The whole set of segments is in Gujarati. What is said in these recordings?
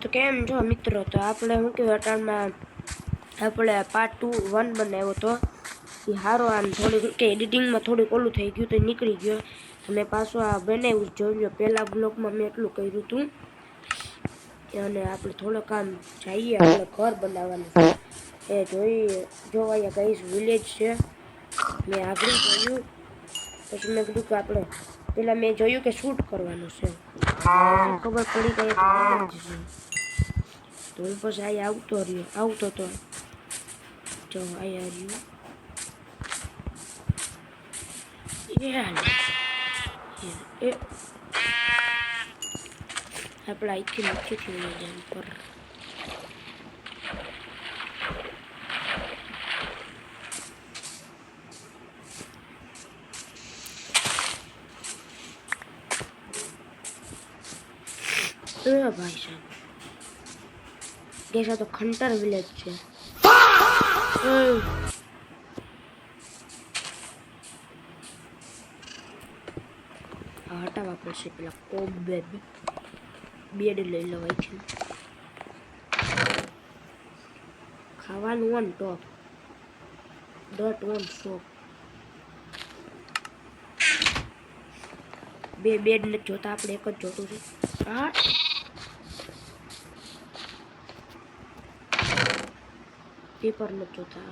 તો કેમ છો મિત્રો? તો આપણે શું કહેવાય અટાણમાં આપણે પાર્ટ 1 બનાવ્યો તો એ સારો આમ થોડીક કે એડિટિંગમાં થોડીક ઓલું થઈ ગયું તો નીકળી ગયો. અને પાછું આ બનાવ્યું જોઈ લો. પહેલાં બ્લોગમાં મેં એટલું કર્યું હતું અને આપણે થોડોક આમ જઈએ આપણે ઘર બનાવવાનું એ જો અહીંયા કઈ વિલેજ છે મેં આગળ જોયું. પછી મેં કીધું કે આપણે પહેલાં મેં જોયું કે શૂટ કરવાનું છે. ખબર પડી ગઈ તો હું પછી અહીંયા આવતો તો જો અહીંયા રહ્યું એ આપણે અહીંથી નીચેથી જવાનું પર ભાઈ સાહેબ ગેસ તો ખંટર વિલેજ છે. હટાવવા પડશે પેલા કોબેબ બેડ લઈ લેવાય છે. ખાવાનું on top dot on shop. બે બેડ ને જોતા આપણે એક જ જોતું છે. હા પેપર ને જોતા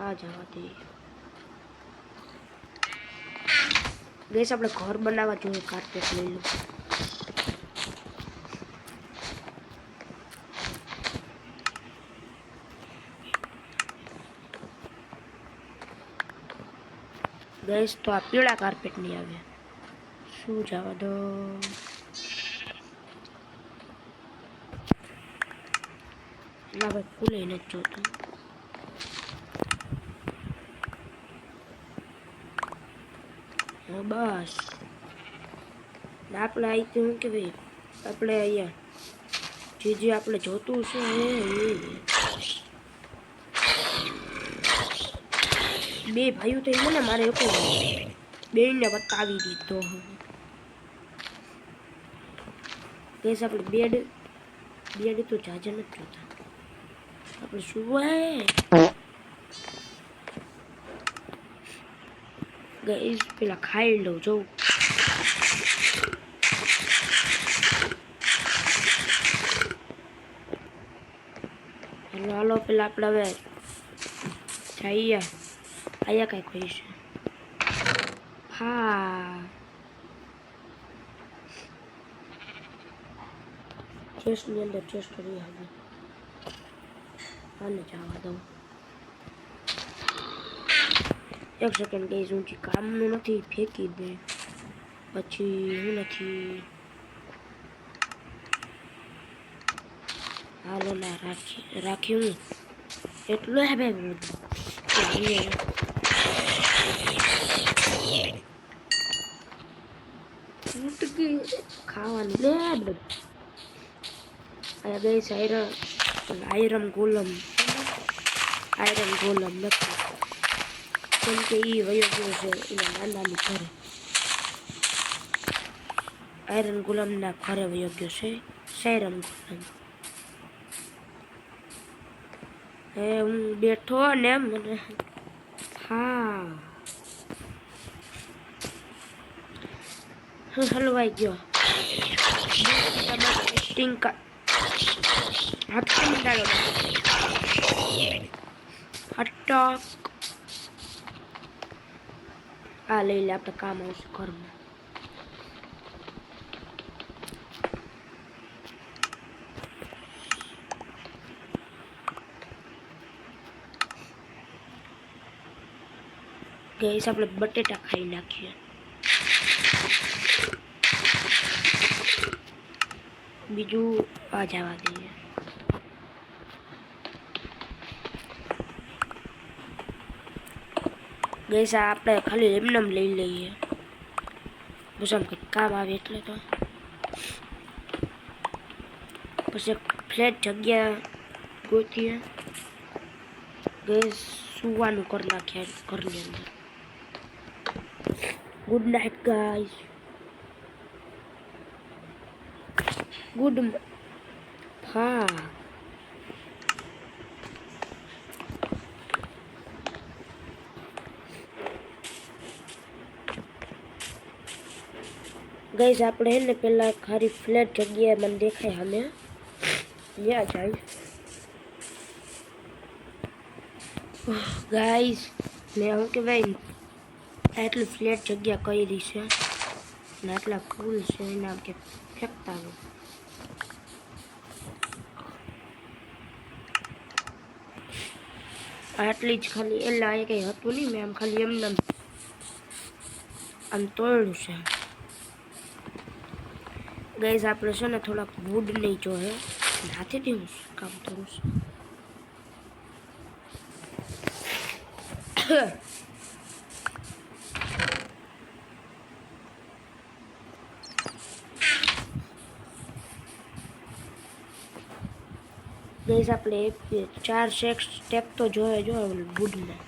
આ જવા દે. ગેસ આપણે ઘર બનાવવા જોઈએ. કાર્પેટ લઈ લો. ગેસ તો આ પીળા કાર્પેટ નહીં આવે શું જવા દો. ના ભાઈ ખુલે નથી જોતું. બસ આપણે અહીંથી શું કે ભાઈ આપણે અહીંયા જે આપણે જોતું છે બે ભાઈઓ તો એમ ને મારે એક બેને બતાવી દીધો. કેસ આપણે બેડ તો જાજા નથી જોતા. આપણે શું ગઈસ પેલા ખાઈ લઉં જોઉં. હાલો પેલા આપણે હવે જઈએ. અહીંયા કઈ કોઈ છે? હા ચેસ્ટની અંદર ચેસ્ટ રહી આવી. આને જવા દઉં. એક સેકન્ડ ગઈ હું કામનું નથી ફેંકી દે પછી હું નથી. હાલો ના રાખી હું એટલું હે ભાઈ ખાવાનું લે બધું. અહીંયા ગઈ આયરન ગોલમ નથી કેમ કે એ વયો ગયો છે એના નાનાની ઘરે. આયરન ગુલામના ઘરે વયો ગયો છે. સાયરન ગુલામ હું બેઠો ને મને હા હલવાઈ ગયો. ટિંકા હાથ ડાળો હટક આ લઈ લે આપણે કામ આવશે ઘરમાં. ગેસ આપણે બટેટા ખાઈ નાખીએ. બીજું આ જવા દઈએ. ગેસ આપણે ખાલી એમને લઈ લઈએ બસ આમ કંઈક કામ આવે એટલે. તો પછી ફ્લેટ જગ્યા ગોતીએ. ગેસ સુવાનું કરી નાખ્યા ઘરની અંદર. Good night guys. ગુડ હા ગાઈસ આપણે હે ને પેલા ખાલી ફ્લેટ જગ્યાએ મને દેખાય અમે ત્યાં જાય ગાઈસ મેં શું કે ભાઈ આટલી ફ્લેટ જગ્યા કરી છે ને આટલા ફૂલ છે એના કે ફેંકતા હોય આટલી જ ખાલી એલા એ કંઈ હતું નહીં મેં આમ ખાલી એમને આમ તોડ્યું છે ગાઈસ આપણે છે ને થોડાક વુડ નહીં જોહે હાથેથી હું કામ કરું છું ગાઈસ આપણે 4 સ્ટેપ તો જોઈએ જો વુડના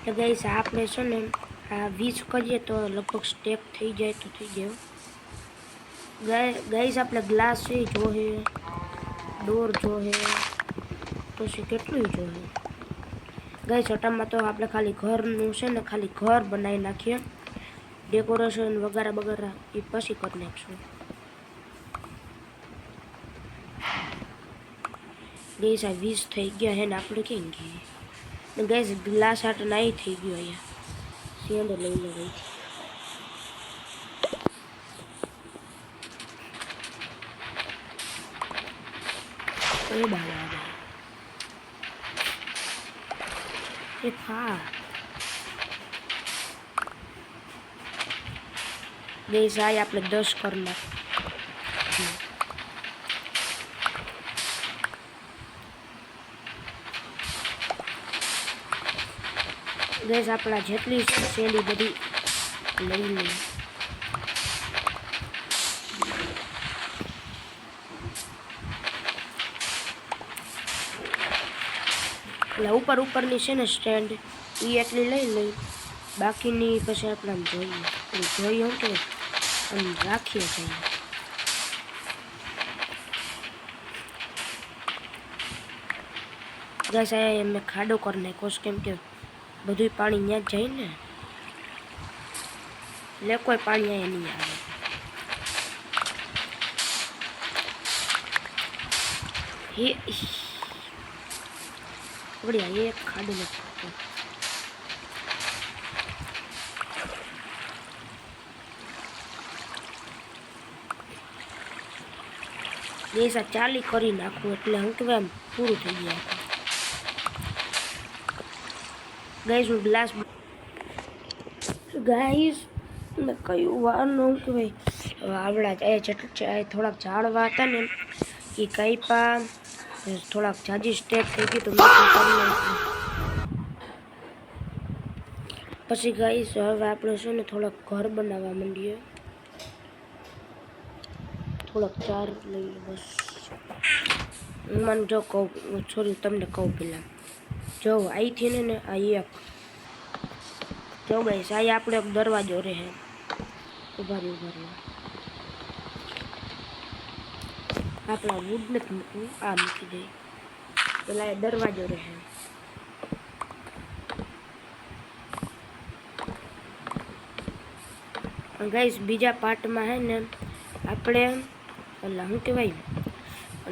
તો ગાઈસ આપણે છે ને આ 20 કરીએ તો લગભગ સ્ટેપ થઈ જાય તો થઈ ગયો ગાઈસ આપણે ગ્લાસ છે જોહે ડોર જોહે પછી કેટલું જોહે ગાઈસ અટામાં તો આપણે ખાલી ઘરનું છે ને ખાલી ઘર બનાવી નાખીએ ડેકોરેશન વગેરે વગેરે એ પછી કરી નાખશું ગાઈસ આ 20 થઈ ગયા હે ને આપણે કેમ ગઈએ ગાઈસ ગ્લાસ આટ નહીં થઈ ગયો અહીંયા સેન્ડ લઈ લે ગઈ અરે બાબા એ ફા ગાઈસ આ આપણે 10 કરી નાખ ગાઈસ આપણા જેટલી સેલી બધી લઈ લે એટલે ઉપરની છે ને સ્ટેન્ડ એ એટલી લઈ લઈ બાકીની પછી આપણે આમ જોઈએ કે આમ રાખીએ છીએ ગાઈસ આ મેં ખાડો કરી નાખ્યો કેમ કે બધું પાણી ત્યાં જ જાય ને એટલે કોઈ પાણી અહીંયા નહીં આવે બઢિયા એક ખાડો નથી ગેસ આ ચાલી કરી નાખું એટલે હું કહેવાય આમ પૂરું થઈ ગયા ગાઈસ હું ગ્લાસ ગાઈસ મેં કયું વાનું કે ભાઈ આવડા થોડાક ઝાડવા હતા ને એ કાપ્યા થોડાક જાજી સ્ટેપ થઈ ગઈ તો પછી ગાઈસ હવે આપણે છે ને થોડાક ઘર બનાવવા માંડીએ થોડાક ચાર લઈ લો બસ મને જો કહું સોરી તમને કહું પેલા જો અહીંથી ને આ એક જો ગાઈસ આ આપણે એક દરવાજો રહે ઉભા રહ્યો આપણા વુડ નથી મૂકવું આ મૂકી દઈએ પેલા એ દરવાજો રહે ગાઈસ બીજા પાર્ટમાં હે ને આપણે એટલે શું કહેવાય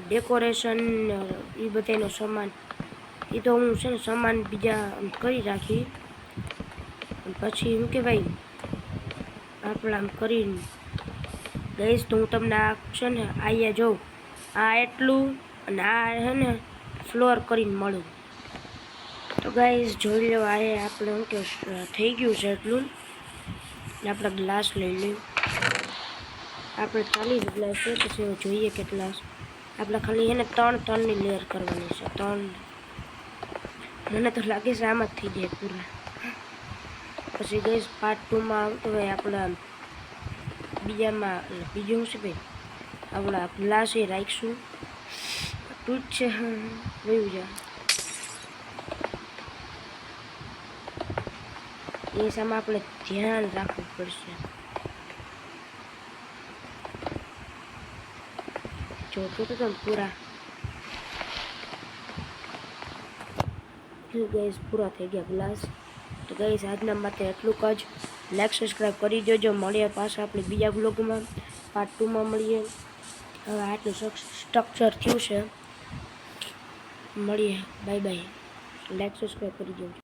ડેકોરેશન એ બધાનો સામાન એ તો હું છે ને સામાન બીજા કરી રાખી પછી શું કહેવાય આપણે આમ કરીને ગાઈસ તો હું તમને આ છે ને અહીંયા જોઉં આ એટલું અને આ છે ને ફ્લોર કરીને મળું તો ગાઈસ જોઈ લો આ આપણે શું કે થઈ ગયું છે એટલું આપણે ગ્લાસ લઈ લઈએ આપણે 40 ગ્લાસ છે પછી જોઈએ કેટલા આપણે ખાલી એને 3 લેયર કરવાની છે 3 મને તો લાગે છે આમ જ થઈ જાય પૂરા પછી ગઈશ પાર્ટ 2માં આવતો હોય આપણા બીજામાં બીજું શું ભાઈ આપણા ગ્લાસ એ રાખીશું ટૂટ છે વયું જા એ સામે આપણે ધ્યાન રાખવું પડશે જોતો તો તમે પૂરા ગઈશ પૂરા થઈ ગયા ગ્લાસ તો ગઈશ આજના માટે એટલું જ લાઈક સબસ્ક્રાઈબ કરી દેજો મળીએ પાછા આપણે બીજા બ્લોગમાં પાર્ટ 2માં મળીએ હવે આટલું સ્ટ્રક્ચર થયું છે મળીએ બાય બાય લાઈક સબસ્ક્રાઈબ કરી દેજો